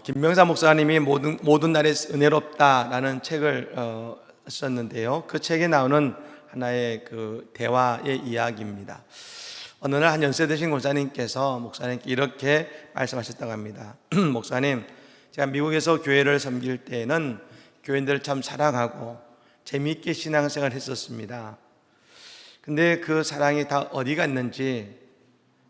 김명사 목사님이 모든 날이 은혜롭다라는 책을 썼는데요. 그 책에 나오는 하나의 그 대화의 이야기입니다. 어느 날 한 연세 드신 목사님께 이렇게 말씀하셨다고 합니다. 목사님, 제가 미국에서 교회를 섬길 때에는 교인들을 참 사랑하고 재미있게 신앙생활을 했었습니다. 근데 그 사랑이 다 어디 갔는지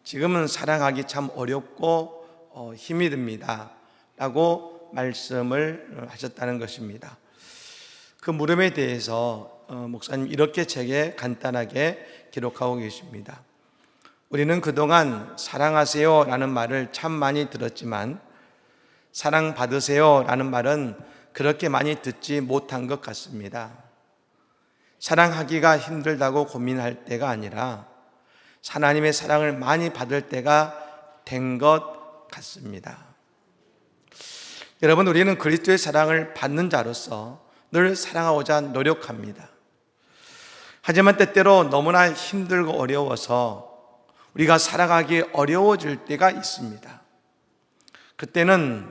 지금은 사랑하기 참 어렵고 힘이 듭니다 라고 말씀을 하셨다는 것입니다. 그 물음에 대해서 목사님 이렇게 책에 간단하게 기록하고 계십니다. 우리는 그동안 사랑하세요 라는 말을 참 많이 들었지만 사랑받으세요 라는 말은 그렇게 많이 듣지 못한 것 같습니다. 사랑하기가 힘들다고 고민할 때가 아니라 하나님의 사랑을 많이 받을 때가 된 것 같습니다. 여러분, 우리는 그리스도의 사랑을 받는 자로서 늘 사랑하고자 노력합니다. 하지만 때때로 너무나 힘들고 어려워서 우리가 사랑하기 어려워질 때가 있습니다. 그때는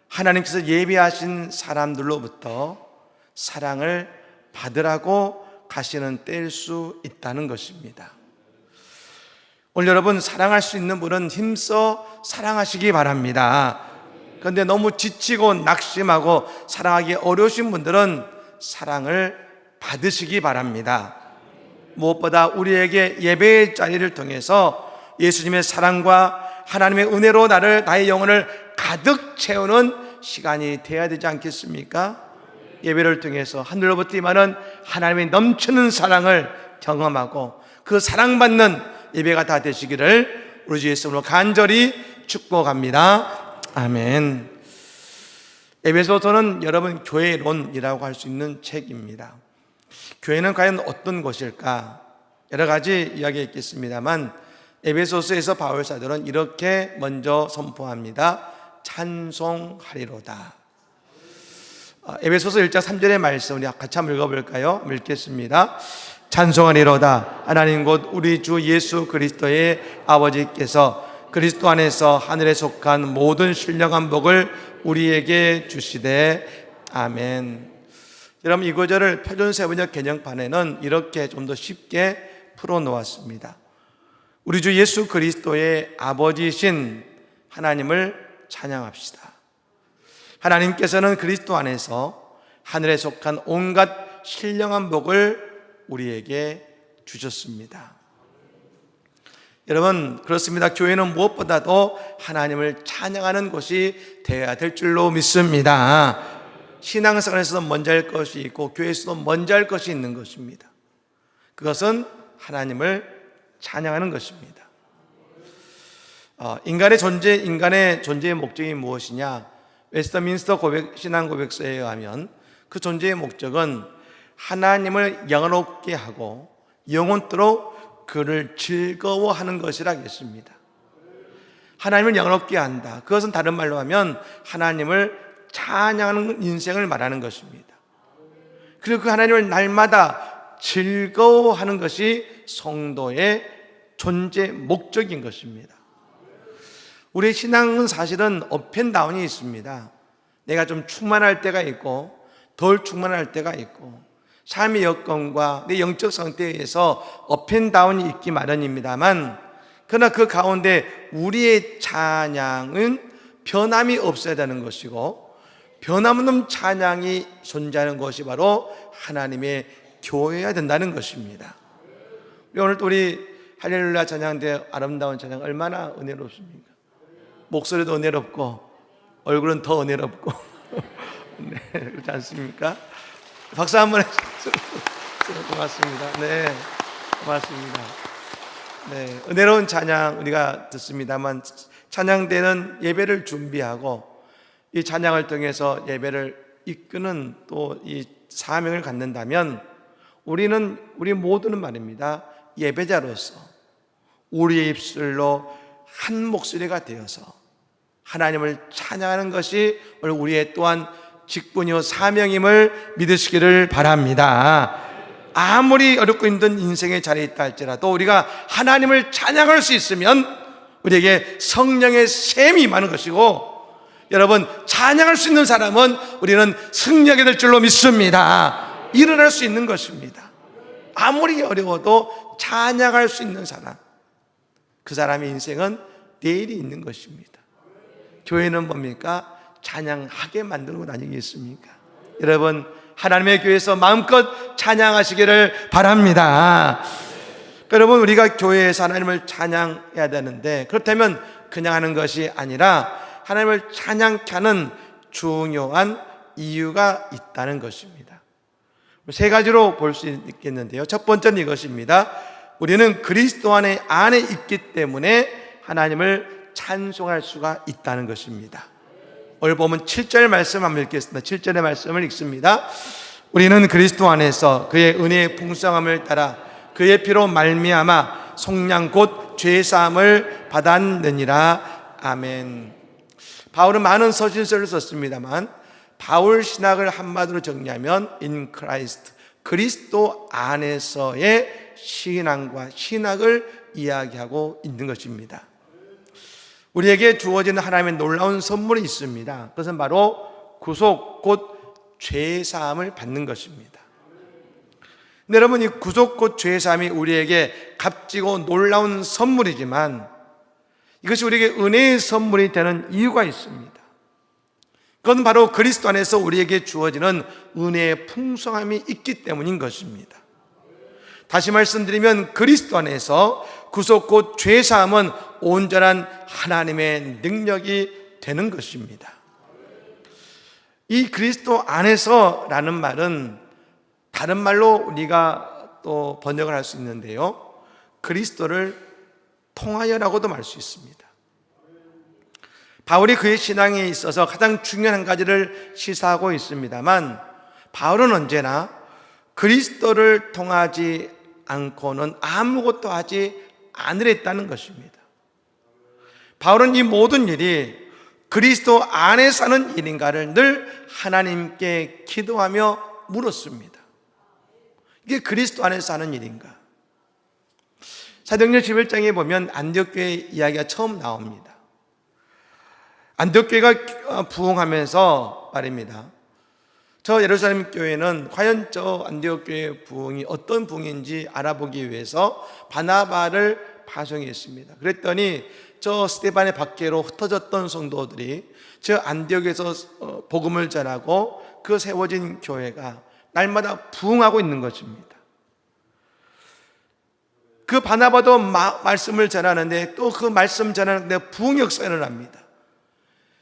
하나님께서 예비하신 사람들로부터 사랑을 받으라고 가시는 때일 수 있다는 것입니다. 오늘 여러분, 사랑할 수 있는 분은 힘써 사랑하시기 바랍니다. 그런데 너무 지치고 낙심하고 사랑하기 어려우신 분들은 사랑을 받으시기 바랍니다. 무엇보다 우리에게 예배의 자리를 통해서 예수님의 사랑과 하나님의 은혜로 나의 영혼을 가득 채우는 시간이 되어야 되지 않겠습니까? 예배를 통해서 하늘로부터 임하는 하나님의 넘치는 사랑을 경험하고 그 사랑받는 예배가 다 되시기를 우리 주 예수님으로 간절히 축복합니다. 아멘. 에베소서는 여러분 교회론이라고 할 수 있는 책입니다. 교회는 과연 어떤 것일까? 여러 가지 이야기가 있겠습니다만 에베소서에서 바울 사도는 이렇게 먼저 선포합니다. 찬송하리로다. 에베소서 1장 3절의 말씀 우리 같이 한번 읽어볼까요? 읽겠습니다. 찬송하리로다. 하나님 곧 우리 주 예수 그리스도의 아버지께서 그리스도 안에서 하늘에 속한 모든 신령한 복을 우리에게 주시되 아멘. 여러분, 이 구절을 표준세번역 개정판에는 이렇게 좀 더 쉽게 풀어놓았습니다. 우리 주 예수 그리스도의 아버지이신 하나님을 찬양합시다. 하나님께서는 그리스도 안에서 하늘에 속한 온갖 신령한 복을 우리에게 주셨습니다. 여러분, 그렇습니다. 교회는 무엇보다도 하나님을 찬양하는 곳이 되어야 될 줄로 믿습니다. 신앙생활에서도 먼저 할 것이 있고 교회에서도 먼저 할 것이 있는 것입니다. 그것은 하나님을 찬양하는 것입니다. 인간의 존재의 목적이 무엇이냐? 웨스트민스터 신앙 고백서에 의하면 그 존재의 목적은 하나님을 영원롭게 하고 영원토록 그를 즐거워하는 것이라 했습니다. 하나님을 영원롭게 한다. 그것은 다른 말로 하면 하나님을 찬양하는 인생을 말하는 것입니다. 그리고 그 하나님을 날마다 즐거워하는 것이 성도의 존재 목적인 것입니다. 우리의 신앙은 사실은 업앤다운이 있습니다. 내가 좀 충만할 때가 있고 덜 충만할 때가 있고 삶의 여건과 내 영적 상태에 의해서 업앤다운이 있기 마련입니다만, 그러나 그 가운데 우리의 찬양은 변함이 없어야 되는 것이고 변함없는 찬양이 존재하는 것이 바로 하나님의 교회여야 된다는 것입니다. 오늘 또 우리 할렐루야 찬양대 아름다운 찬양 얼마나 은혜롭습니까? 목소리도 은혜롭고 얼굴은 더 은혜롭고 네, 그렇지 않습니까? 박수 한번 해주세요. 고맙습니다. 네, 고맙습니다. 네, 은혜로운 찬양 우리가 듣습니다만 찬양대는 예배를 준비하고 이 찬양을 통해서 예배를 이끄는 또 이 사명을 갖는다면 우리 모두는 말입니다. 예배자로서 우리의 입술로 한 목소리가 되어서 하나님을 찬양하는 것이 오늘 우리의 또한 직분이요 사명임을 믿으시기를 바랍니다. 아무리 어렵고 힘든 인생의 자리에 있다 할지라도 우리가 하나님을 찬양할 수 있으면 우리에게 성령의 샘이 임하는 것이고 여러분, 찬양할 수 있는 사람은 우리는 승리하게 될 줄로 믿습니다. 일어날 수 있는 것입니다. 아무리 어려워도 찬양할 수 있는 사람, 그 사람의 인생은 내일이 있는 것입니다. 교회는 뭡니까? 찬양하게 만드는 것 아니겠습니까? 여러분, 하나님의 교회에서 마음껏 찬양하시기를 바랍니다. 여러분, 우리가 교회에서 하나님을 찬양해야 되는데, 그렇다면 그냥 하는 것이 아니라 하나님을 찬양케 하는 중요한 이유가 있다는 것입니다. 세 가지로 볼 수 있겠는데요. 첫 번째는 이것입니다. 우리는 그리스도 안에 있기 때문에 하나님을 찬송할 수가 있다는 것입니다. 오늘 보면 7절 말씀 한번 읽겠습니다. 7절의 말씀을 읽습니다. 우리는 그리스도 안에서 그의 은혜의 풍성함을 따라 그의 피로 말미암아 속량 곧 죄사함을 받았느니라. 아멘. 바울은 많은 서신서를 썼습니다만 바울 신학을 한마디로 정리하면 in Christ, 그리스도 안에서의 신앙과 신학을 이야기하고 있는 것입니다. 우리에게 주어지는 하나님의 놀라운 선물이 있습니다. 그것은 바로 구속 곧 죄사함을 받는 것입니다. 근데 여러분, 이 구속 곧 죄사함이 우리에게 값지고 놀라운 선물이지만 이것이 우리에게 은혜의 선물이 되는 이유가 있습니다. 그건 바로 그리스도 안에서 우리에게 주어지는 은혜의 풍성함이 있기 때문인 것입니다. 다시 말씀드리면 그리스도 안에서 구속 곧 죄사함은 온전한 하나님의 능력이 되는 것입니다. 이 그리스도 안에서라는 말은 다른 말로 우리가 또 번역을 할 수 있는데요, 그리스도를 통하여라고도 말 수 있습니다. 바울이 그의 신앙에 있어서 가장 중요한 한 가지를 시사하고 있습니다만, 바울은 언제나 그리스도를 통하지 않고는 아무것도 하지 않으랬다는 것입니다. 바울은 이 모든 일이 그리스도 안에 사는 일인가를 늘 하나님께 기도하며 물었습니다. 이게 그리스도 안에 사는 일인가? 사도행전 11장에 보면 안디옥교회 이야기가 처음 나옵니다. 안디옥교회가 부흥하면서 말입니다. 저 예루살렘 교회는 과연 저 안디옥교회 부흥이 어떤 부흥인지 알아보기 위해서 바나바를 파송했습니다. 그랬더니 저 스데반의 밖으로 흩어졌던 성도들이 저 안디옥에서 복음을 전하고 그 세워진 교회가 날마다 부흥하고 있는 것입니다. 그 바나바도 말씀을 전하는데 또 그 말씀 전하는데 부흥 역사가 일어납니다.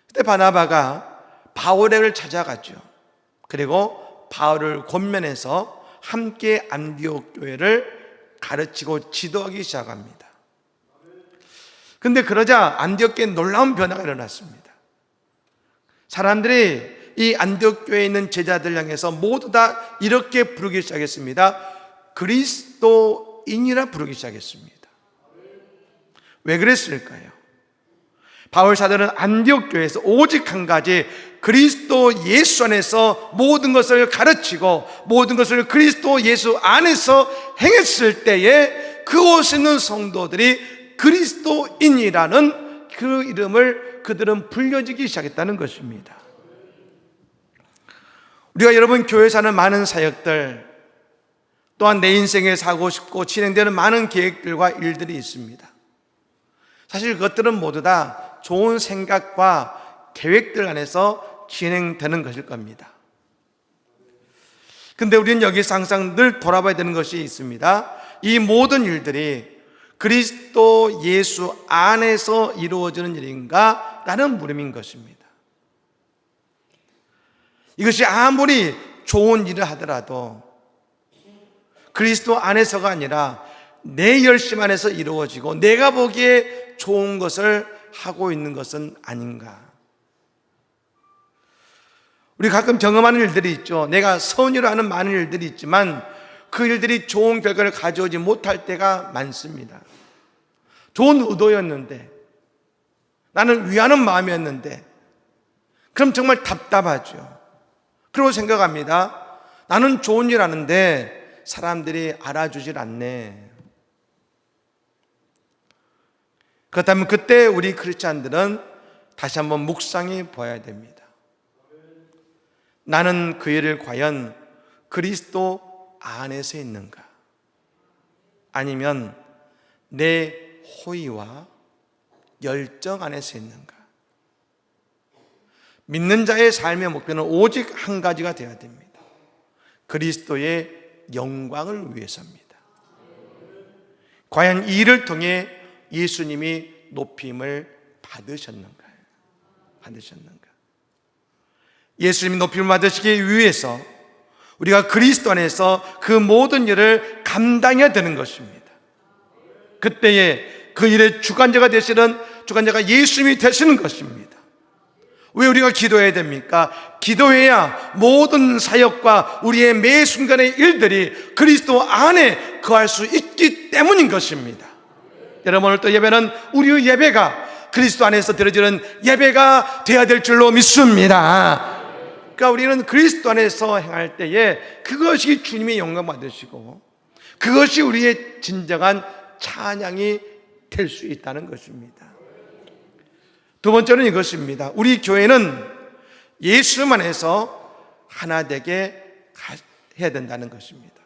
그때 바나바가 바울에게 찾아갔죠. 그리고 바울을 권면해서 함께 안디옥 교회를 가르치고 지도하기 시작합니다. 그런데 그러자 안디옥 교회에 놀라운 변화가 일어났습니다. 사람들이 이 안디옥 교회에 있는 제자들 향해서 모두 다 이렇게 부르기 시작했습니다. 그리스도인이라 부르기 시작했습니다. 왜 그랬을까요? 바울 사도는 안디옥 교회에서 오직 한 가지, 그리스도 예수 안에서 모든 것을 가르치고 모든 것을 그리스도 예수 안에서 행했을 때에 그곳에 있는 성도들이 그리스도인이라는 그 이름을 그들은 불려지기 시작했다는 것입니다. 우리가 여러분 교회에 사는 많은 사역들, 또한 내 인생에 사고 싶고 진행되는 많은 계획들과 일들이 있습니다. 사실 그것들은 모두 다 좋은 생각과 계획들 안에서 진행되는 것일 겁니다. 근데 우리는 여기서 항상 늘 돌아봐야 되는 것이 있습니다. 이 모든 일들이 그리스도 예수 안에서 이루어지는 일인가? 라는 물음인 것입니다. 이것이 아무리 좋은 일을 하더라도 그리스도 안에서가 아니라 내 열심 안에서 이루어지고 내가 보기에 좋은 것을 하고 있는 것은 아닌가? 우리 가끔 경험하는 일들이 있죠. 내가 선의로 하는 많은 일들이 있지만 그 일들이 좋은 결과를 가져오지 못할 때가 많습니다. 좋은 의도였는데, 나는 위하는 마음이었는데, 그럼 정말 답답하죠. 그리고 생각합니다. 나는 좋은 일 하는데 사람들이 알아주질 않네. 그렇다면 그때 우리 크리스찬들은 다시 한번 묵상해 보아야 됩니다. 나는 그 일을 과연 그리스도 안에서 있는가? 아니면 내 호의와 열정 안에서 있는가? 믿는 자의 삶의 목표는 오직 한 가지가 되어야 됩니다. 그리스도의 영광을 위해서입니다. 과연 이 일을 통해 예수님이 높임을 받으셨는가? 예수님이 높임을 받으시기 위해서 우리가 그리스도 안에서 그 모든 일을 감당해야 되는 것입니다. 그때에 그 일의 주관자가 예수님이 되시는 것입니다. 왜 우리가 기도해야 됩니까? 기도해야 모든 사역과 우리의 매 순간의 일들이 그리스도 안에 거할 수 있기 때문인 것입니다. 여러분, 오늘 또 예배는 우리의 예배가 그리스도 안에서 드려지는 예배가 되어야 될 줄로 믿습니다. 그러니까 우리는 그리스도 안에서 행할 때에 그것이 주님의 영광 받으시고 그것이 우리의 진정한 찬양이 될 수 있다는 것입니다. 두 번째는 이것입니다. 우리 교회는 예수님 안에서 하나 되게 해야 된다는 것입니다.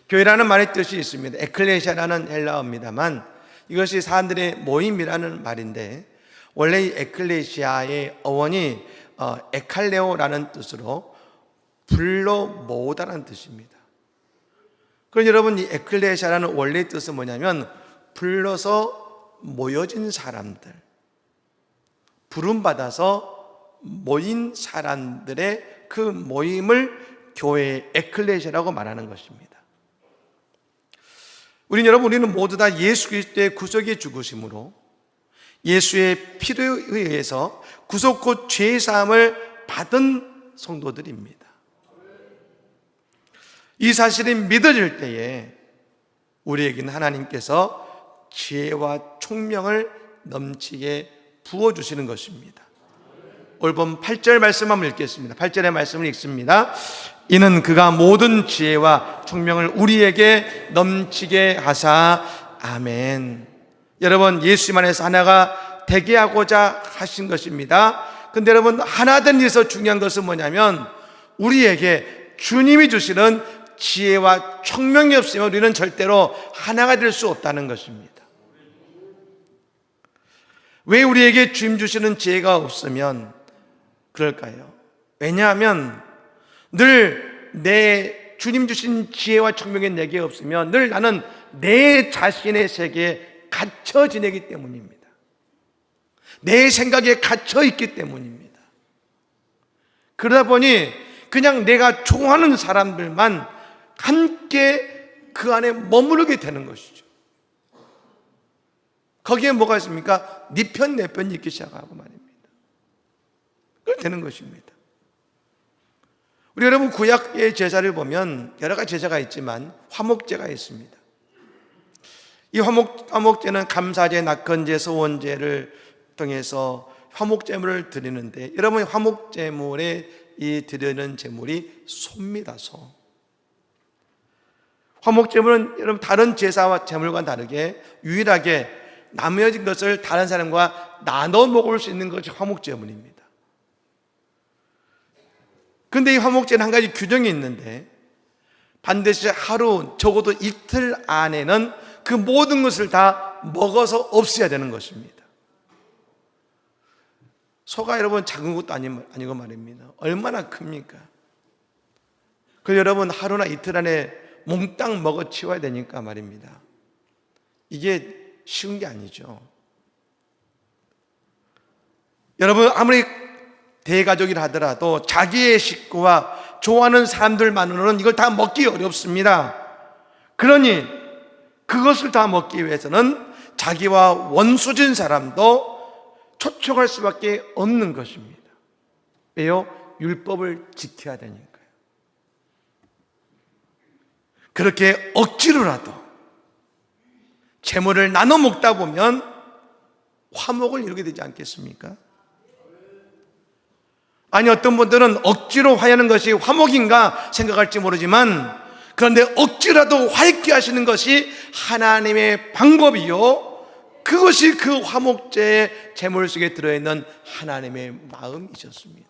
교회라는 말의 뜻이 있습니다. 에클레시아라는 헬라어입니다만 이것이 사람들의 모임이라는 말인데, 원래 이 에클레시아의 어원이 에칼레오라는 뜻으로 불러 모으다라는 뜻입니다. 그럼 여러분, 이 에클레시아라는 원래 뜻은 뭐냐면 불러서 모여진 사람들, 부름받아서 모인 사람들의 그 모임을 교회의 에클레시아라고 말하는 것입니다. 우리는 모두 다 예수 그리스도의 구속의 죽으심으로 예수의 피로에 의해서 구속 곧 죄사함을 받은 성도들입니다. 이 사실이 믿어질 때에 우리에게는 하나님께서 지혜와 총명을 넘치게 부어주시는 것입니다. 오늘 본 8절 말씀 한번 읽겠습니다. 8절의 말씀을 읽습니다. 이는 그가 모든 지혜와 총명을 우리에게 넘치게 하사. 아멘. 여러분, 예수님 안에서 하나가 되게 하고자 하신 것입니다. 근데 여러분, 하나 된 일에서 중요한 것은 뭐냐면 우리에게 주님이 주시는 지혜와 총명이 없으면 우리는 절대로 하나가 될 수 없다는 것입니다. 왜 우리에게 주님 주시는 지혜가 없으면 그럴까요? 왜냐하면 늘 내 주님 주신 지혜와 총명이 내게 없으면 늘 나는 내 자신의 세계에 갇혀 지내기 때문입니다. 내 생각에 갇혀 있기 때문입니다. 그러다 보니 그냥 내가 좋아하는 사람들만 함께 그 안에 머무르게 되는 것이죠. 거기에 뭐가 있습니까? 네 편, 내 편 있기 시작하고 말입니다. 그렇게 되는 것입니다. 우리 여러분, 구약의 제사를 보면 여러 가지 제사가 있지만 화목제가 있습니다. 이 화목제는 감사제, 낙헌제, 소원제를 통해서 화목제물을 드리는데, 여러분, 화목제물에 이 드리는 제물이 소입니다. 소. 화목제물은 여러분 다른 제사와 제물과 다르게 유일하게 남겨진 것을 다른 사람과 나눠 먹을 수 있는 것이 화목제물입니다. 그런데 이 화목제는 한 가지 규정이 있는데, 반드시 하루, 적어도 이틀 안에는 그 모든 것을 다 먹어서 없애야 되는 것입니다. 소가 여러분 작은 것도 아니고 말입니다. 얼마나 큽니까? 그래서 여러분 하루나 이틀 안에 몽땅 먹어 치워야 되니까 말입니다. 이게 쉬운 게 아니죠. 여러분, 아무리 대가족이라 하더라도 자기의 식구와 좋아하는 사람들만으로는 이걸 다 먹기 어렵습니다. 그러니 그것을 다 먹기 위해서는 자기와 원수진 사람도 초청할 수밖에 없는 것입니다. 왜요? 율법을 지켜야 되니까요. 그렇게 억지로라도 재물을 나눠 먹다 보면 화목을 이루게 되지 않겠습니까? 아니, 어떤 분들은 억지로 화해하는 것이 화목인가 생각할지 모르지만, 그런데 억지라도 화해케 하시는 것이 하나님의 방법이요 그것이 그 화목제의 제물 속에 들어있는 하나님의 마음이셨습니다.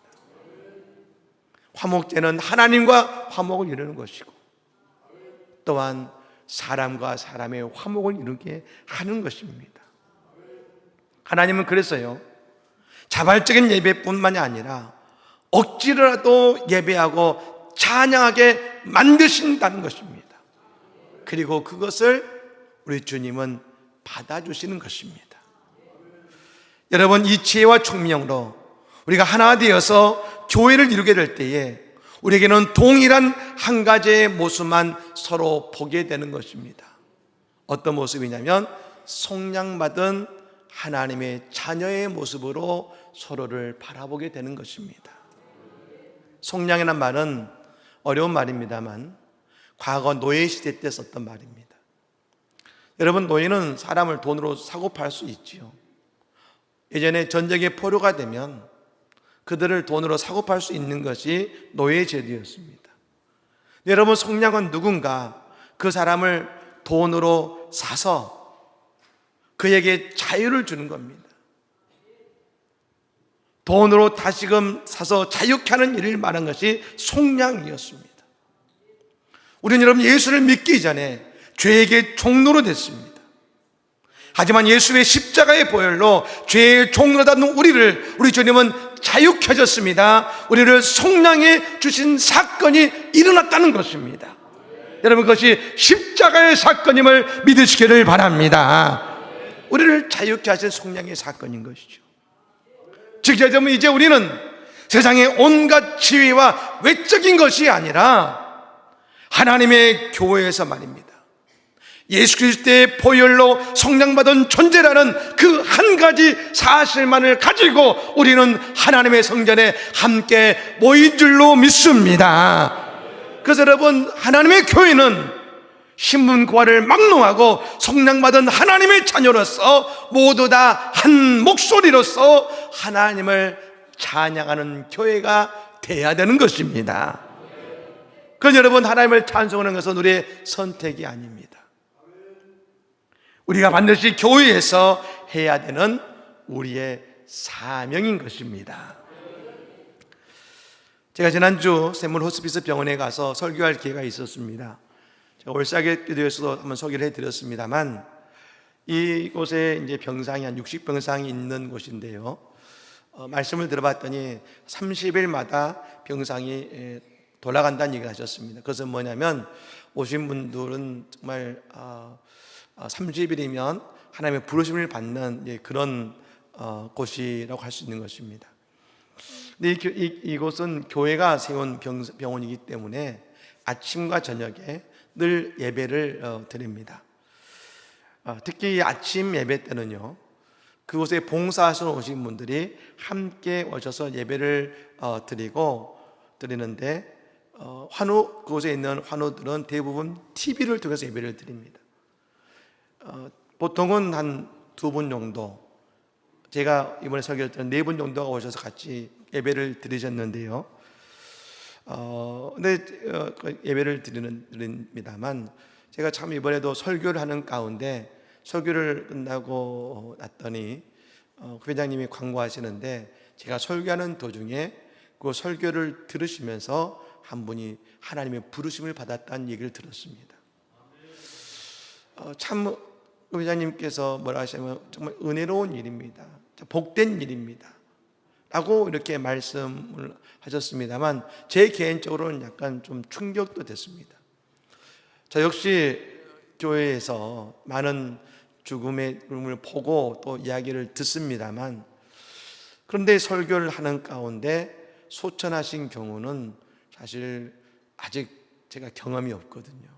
화목제는 하나님과 화목을 이루는 것이고, 또한 사람과 사람의 화목을 이루게 하는 것입니다. 하나님은 그래서요, 자발적인 예배뿐만이 아니라 억지로라도 예배하고 찬양하게 만드신다는 것입니다. 그리고 그것을 우리 주님은 받아주시는 것입니다. 여러분, 이 지혜와 총명으로 우리가 하나 되어서 교회를 이루게 될 때에 우리에게는 동일한 한 가지의 모습만 서로 보게 되는 것입니다. 어떤 모습이냐면 속량받은 하나님의 자녀의 모습으로 서로를 바라보게 되는 것입니다. 속량이라는 말은 어려운 말입니다만 과거 노예 시대 때 썼던 말입니다. 여러분, 노예는 사람을 돈으로 사고 팔 수 있지요. 예전에 전쟁의 포로가 되면 그들을 돈으로 사고 팔 수 있는 것이 노예 제도였습니다. 여러분, 속량은 누군가 그 사람을 돈으로 사서 그에게 자유를 주는 겁니다. 돈으로 다시금 사서 자유케 하는 일을 말한 것이 속량이었습니다. 우리는 여러분, 예수를 믿기 전에 죄에게 종로로 됐습니다. 하지만 예수의 십자가의 보혈로 죄의 종로로 된 우리 주님은 자유케 하셨습니다. 우리를 속량해 주신 사건이 일어났다는 것입니다. 여러분, 그것이 십자가의 사건임을 믿으시기를 바랍니다. 우리를 자유케 하신 속량의 사건인 것이죠. 즉, 이제 우리는 세상의 온갖 지위와 외적인 것이 아니라 하나님의 교회에서 말입니다, 예수 그리스도의 보혈로 속량받은 존재라는 그 한 가지 사실만을 가지고 우리는 하나님의 성전에 함께 모인 줄로 믿습니다. 그래서 여러분, 하나님의 교회는 신분고하를 막론하고 속량받은 하나님의 자녀로서 모두 다 한 목소리로서 하나님을 찬양하는 교회가 돼야 되는 것입니다. 그건 여러분, 하나님을 찬송하는 것은 우리의 선택이 아닙니다. 우리가 반드시 교회에서 해야 되는 우리의 사명인 것입니다. 제가 지난주 샘물 호스피스 병원에 가서 설교할 기회가 있었습니다. 제가 올사계 교회에서도 한번 소개를 해드렸습니다만, 이곳에 이제 병상이 한 60병상이 있는 곳인데요, 말씀을 들어봤더니 30일마다 병상이 돌아간다는 얘기를 하셨습니다. 그것은 뭐냐면, 오신 분들은 정말 30일이면 하나님의 부르심을 받는 그런 곳이라고 할 수 있는 것입니다. 근데 이곳은 교회가 세운 병원이기 때문에 아침과 저녁에 늘 예배를 드립니다. 특히 아침 예배 때는요, 그곳에 봉사하시러 오신 분들이 함께 오셔서 예배를 드리는데, 그곳에 있는 환우들은 대부분 TV를 통해서 예배를 드립니다. 보통은 한 2분 정도, 제가 이번에 설교할 때는 4분 정도가 오셔서 같이 예배를 드리셨는데요, 예배를 드립니다만, 제가 참 이번에도 설교를 하는 가운데 설교를 끝나고 났더니 회장님이 광고하시는데, 제가 설교하는 도중에 그 설교를 들으시면서 한 분이 하나님의 부르심을 받았다는 얘기를 들었습니다. 참 회장님께서 뭐라 하시면 정말 은혜로운 일입니다, 복된 일입니다 라고 이렇게 말씀을 하셨습니다만, 제 개인적으로는 약간 좀 충격도 됐습니다. 저 역시 교회에서 많은 죽음의 꿈을 보고 또 이야기를 듣습니다만, 그런데 설교를 하는 가운데 소천하신 경우는 사실 아직 제가 경험이 없거든요.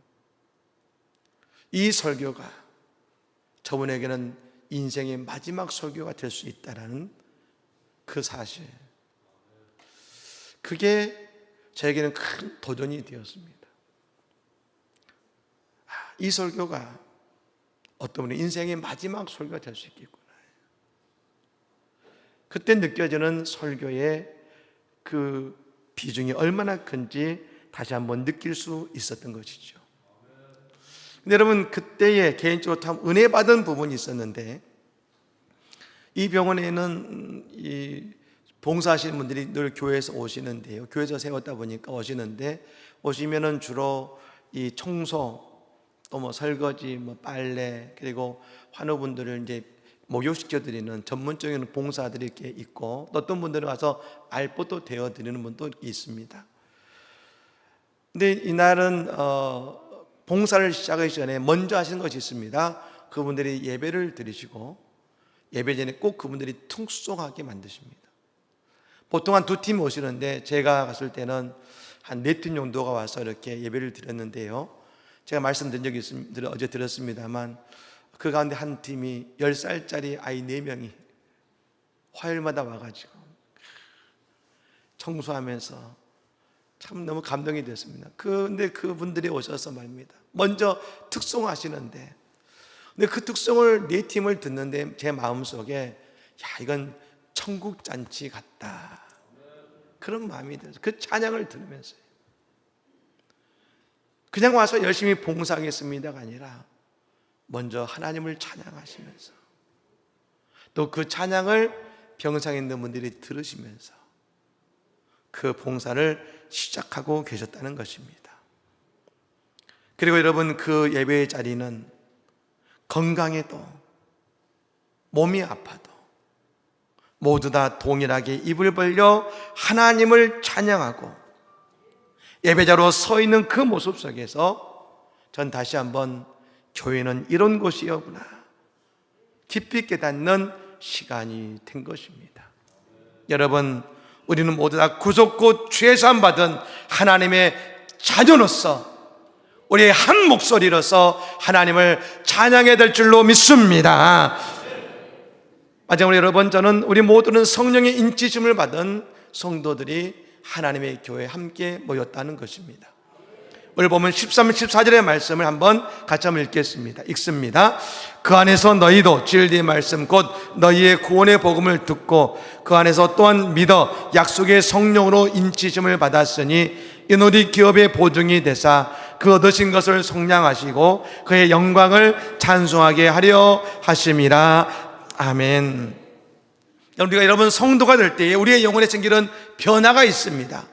이 설교가 저분에게는 인생의 마지막 설교가 될 수 있다는 그 사실, 그게 저에게는 큰 도전이 되었습니다. 이 설교가 어떤 분의 인생의 마지막 설교가 될 수 있겠구나. 그때 느껴지는 설교의 그 비중이 얼마나 큰지 다시 한번 느낄 수 있었던 것이죠. 근데 여러분, 그때에 개인적으로 참 은혜 받은 부분이 있었는데, 이 병원에는 이 봉사하시는 분들이 늘 교회에서 오시는데요. 교회에서 세웠다 보니까 오시는데, 오시면은 주로 이 청소, 또 뭐 설거지, 뭐 빨래, 그리고 환우분들을 이제 목욕시켜 드리는 전문적인 봉사들이 이렇게 있고, 또 어떤 분들은 와서 알포도 되어 드리는 분도 있습니다. 근데 이날은 봉사를 시작하기 전에 먼저 하시는 것이 있습니다. 그분들이 예배를 드리시고, 예배 전에 꼭 그분들이 퉁쏘하게 만드십니다. 보통 한 2팀 오시는데, 제가 갔을 때는 한 4팀 정도가 와서 이렇게 예배를 드렸는데요. 제가 말씀드린 적이 있습니다. 어제 드렸습니다만, 그 가운데 한 팀이 10살짜리 아이 4명이 화요일마다 와가지고 청소하면서 참 너무 감동이 됐습니다. 근데 그분들이 오셔서 말입니다. 먼저 특송하시는데, 근데 그 특송을 4팀을 듣는데 제 마음속에, 야, 이건 천국 잔치 같다, 그런 마음이 들어서 그 찬양을 들으면서요, 그냥 와서 열심히 봉사하겠습니다가 아니라 먼저 하나님을 찬양하시면서, 또 그 찬양을 병상에 있는 분들이 들으시면서 그 봉사를 시작하고 계셨다는 것입니다. 그리고 여러분, 그 예배의 자리는 건강해도 몸이 아파도 모두 다 동일하게 입을 벌려 하나님을 찬양하고 예배자로 서 있는 그 모습 속에서 전 다시 한번 교회는 이런 곳이었구나 깊이 깨닫는 시간이 된 것입니다. 여러분, 우리는 모두 다 구속고 죄 사함 받은 하나님의 자녀로서 우리의 한 목소리로서 하나님을 찬양해야 될 줄로 믿습니다. 마지막으로 여러분, 저는 우리 모두는 성령의 인치심을 받은 성도들이 하나님의 교회에 함께 모였다는 것입니다. 오늘 보면 13, 14절의 말씀을 한번 같이 한번 읽습니다. 그 안에서 너희도 진리의 말씀 곧 너희의 구원의 복음을 듣고 그 안에서 또한 믿어 약속의 성령으로 인치심을 받았으니 이는 우리 기업의 보증이 되사 그 얻으신 것을 속량하시고 그의 영광을 찬송하게 하려 하심이라. 아멘. 우리가 여러분 성도가 될 때에 우리의 영혼에 생기는 변화가 있습니다.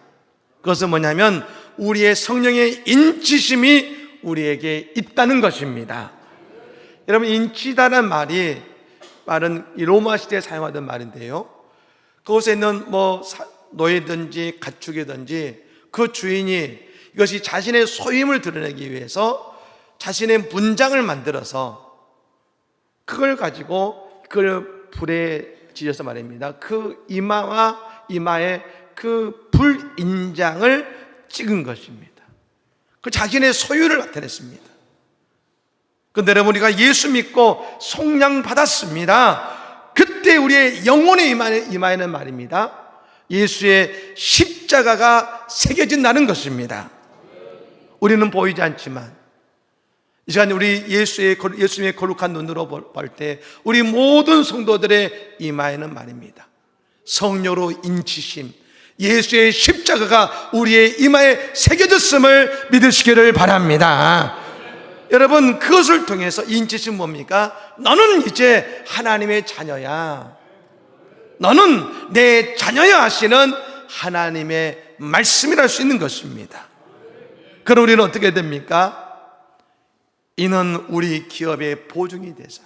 그것은 뭐냐면 우리의 성령의 인치심이 우리에게 있다는 것입니다. 여러분, 인치다는 말은 이 로마 시대에 사용하던 말인데요, 그곳에 있는 노예든지 가축이든지 그 주인이 이것이 자신의 소임을 드러내기 위해서 자신의 문장을 만들어서 그걸 가지고 그걸 불에 지어서 말입니다, 그 이마와 이마에 그 불인장을 찍은 것입니다. 그 자신의 소유를 나타냈습니다. 그런데 여러분, 우리가 예수 믿고 속량 받았습니다. 그때 우리의 영혼의 이마에는 말입니다, 예수의 십자가가 새겨진다는 것입니다. 우리는 보이지 않지만 이 시간 우리 예수님의 거룩한 눈으로 볼 때 우리 모든 성도들의 이마에는 말입니다, 성령으로 인치심, 예수의 십자가가 우리의 이마에 새겨졌음을 믿으시기를 바랍니다. 여러분, 그것을 통해서 인치심 뭡니까? 너는 이제 하나님의 자녀야, 너는 내 자녀야 하시는 하나님의 말씀이라 할 수 있는 것입니다. 그럼 우리는 어떻게 됩니까? 이는 우리 기업의 보증이 되사.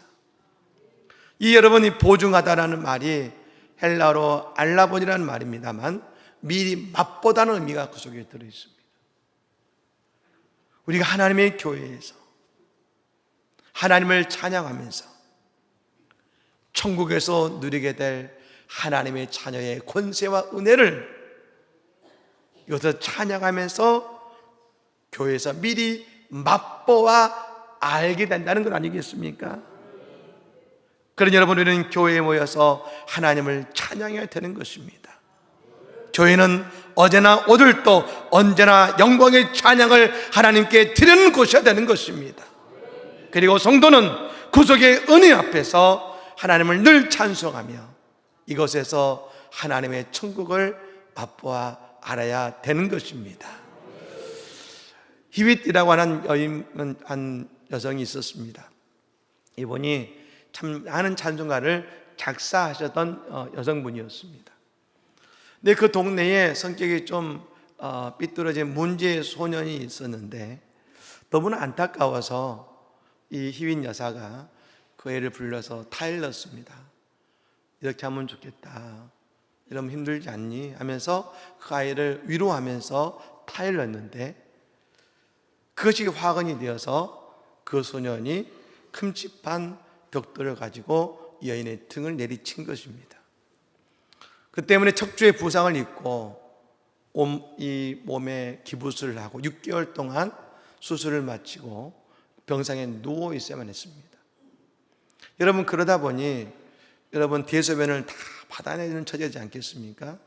여러분이 보증하다라는 말이 헬라어로 알라본이라는 말입니다만 미리 맛보다는 의미가 그 속에 들어있습니다. 우리가 하나님의 교회에서 하나님을 찬양하면서 천국에서 누리게 될 하나님의 자녀의 권세와 은혜를 이것을 찬양하면서 교회에서 미리 맛보아 알게 된다는 것 아니겠습니까? 그런 여러분, 우리는 교회에 모여서 하나님을 찬양해야 되는 것입니다. 교회는 어제나 오늘도 언제나 영광의 찬양을 하나님께 드리는 곳이어야 되는 것입니다. 그리고 성도는 구속의 은혜 앞에서 하나님을 늘 찬송하며 이것에서 하나님의 천국을 맛보아 알아야 되는 것입니다. 히윗이라고 하는 여성이 있었습니다. 이분이 참 많은 찬송가를 작사하셨던 여성분이었습니다. 근데 그 동네에 성격이 좀 삐뚤어진 문제 소년이 있었는데 너무나 안타까워서 이 희윈 여사가 그 애를 불러서 타일렀습니다. 이렇게 하면 좋겠다, 이러면 힘들지 않니? 하면서 그 아이를 위로하면서 타일렀는데 그것이 화근이 되어서 그 소년이 큼직한 벽돌을 가지고 여인의 등을 내리친 것입니다. 그 때문에 척추의 부상을 입고 이 몸에 기부스를 하고 6개월 동안 수술을 마치고 병상에 누워 있어야만 했습니다. 여러분, 그러다 보니 여러분 대소변을 다 받아내는 처지지 않겠습니까?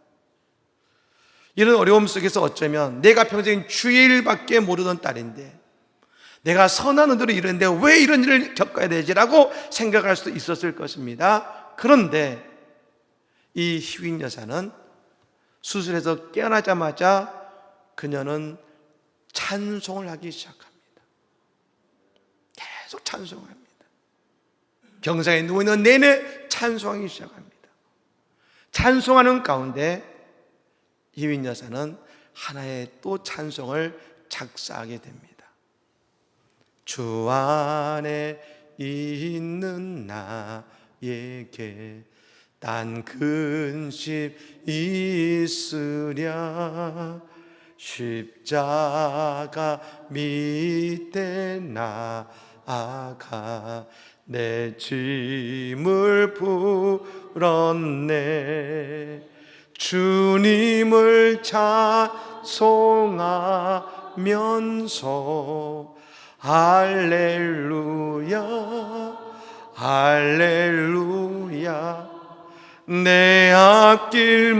이런 어려움 속에서 어쩌면 내가 평생 주의 일밖에 모르던 딸인데 내가 선한 의도로 이러는데 왜 이런 일을 겪어야 되지라고 생각할 수도 있었을 것입니다. 그런데 이 희윈 여사는 수술해서 깨어나자마자 그녀는 찬송을 하기 시작합니다. 계속 찬송합니다. 병상에 누워있는 내내 찬송하기 시작합니다. 찬송하는 가운데 희윈 여사는 하나의 또 찬송을 작사하게 됩니다. 주 안에 있는 나에게 딴 근심 있으랴 십자가 밑에 나아가 내 짐을 풀었네. 주님을 찬송하면서 할렐루야 할렐루야 내 앞길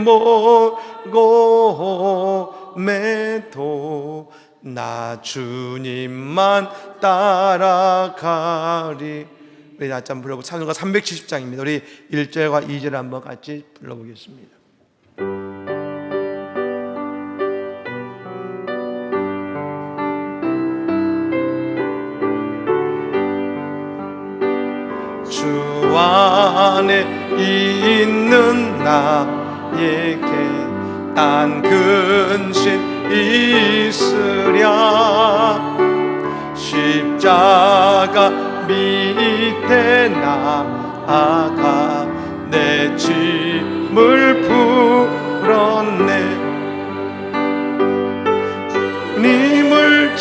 멀고매도 나 주님만 따라가리. 우리 같이 한번 불러보고 찬송가 370장입니다. 우리 1절과 2절 한번 같이 불러보겠습니다. 주 안에 있는 나에게 딴 근심 있으랴 십자가 밑에 나아가 내 짐을 풀었네. 님을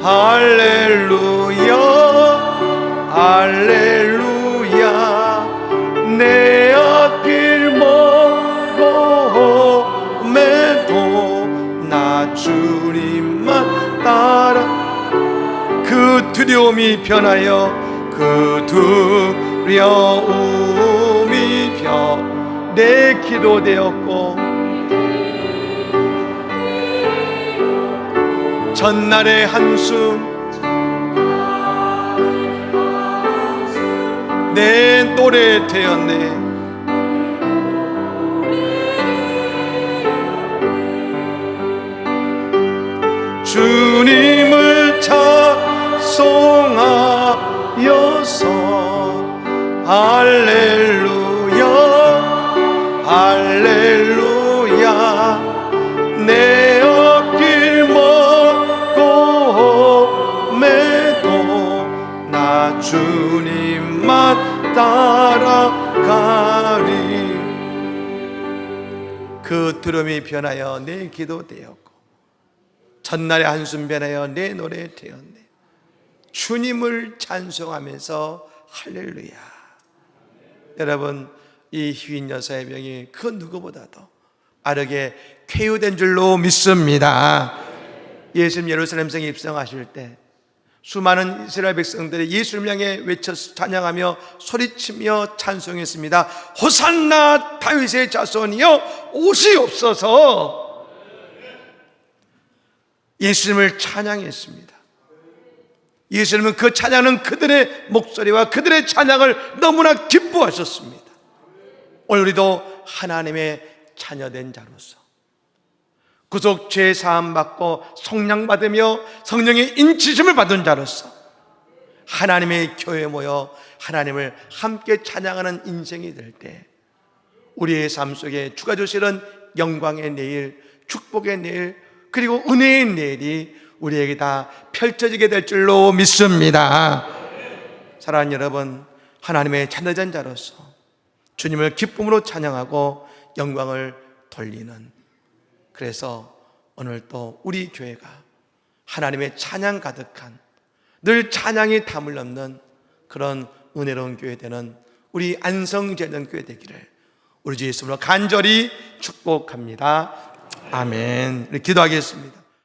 할렐루야 할렐루야 내 앞길 멀고매도 나 주님만 따라. 그 두려움이 변하여 그 두려움이 내 기도 되었고 전날의 한숨 내 노래 되었네. 주님을 찬송하여서 할렐루야 할렐루야 내 앞길 멀고매도 나 주님만 따라가리. 그 두려움이 변하여 내 기도 되었고 전날의 한숨 변하여 내 노래 되었네. 주님을 찬송하면서 할렐루야. 여러분, 이 희윈 여사의 병이 그 누구보다도 빠르게 쾌유된 줄로 믿습니다. 예수님 예루살렘성에 입성하실 때 수많은 이스라엘 백성들이 예수를 향해 외쳐 찬양하며 소리치며 찬송했습니다. 호산나 다윗의 자손이여 오시옵소서. 예수님을 찬양했습니다. 예수님은 그 찬양은 그들의 목소리와 그들의 찬양을 너무나 기뻐하셨습니다. 오늘 우리도 하나님의 자녀된 자로서 구속 죄 사함 받고 성령 받으며 성령의 인치심을 받은 자로서 하나님의 교회에 모여 하나님을 함께 찬양하는 인생이 될 때 우리의 삶 속에 주가 주시는 영광의 내일, 축복의 내일, 그리고 은혜의 내일이 우리에게 다 펼쳐지게 될 줄로 믿습니다. 사랑하는 여러분, 하나님의 참된 자로서 주님을 기쁨으로 찬양하고 영광을 돌리는, 그래서 오늘 또 우리 교회가 하나님의 찬양 가득한, 늘 찬양이 담을 넘는 그런 은혜로운 교회 되는 우리 안성제전교회 되기를 우리 주 예수님으로 간절히 축복합니다. 아멘. 기도하겠습니다.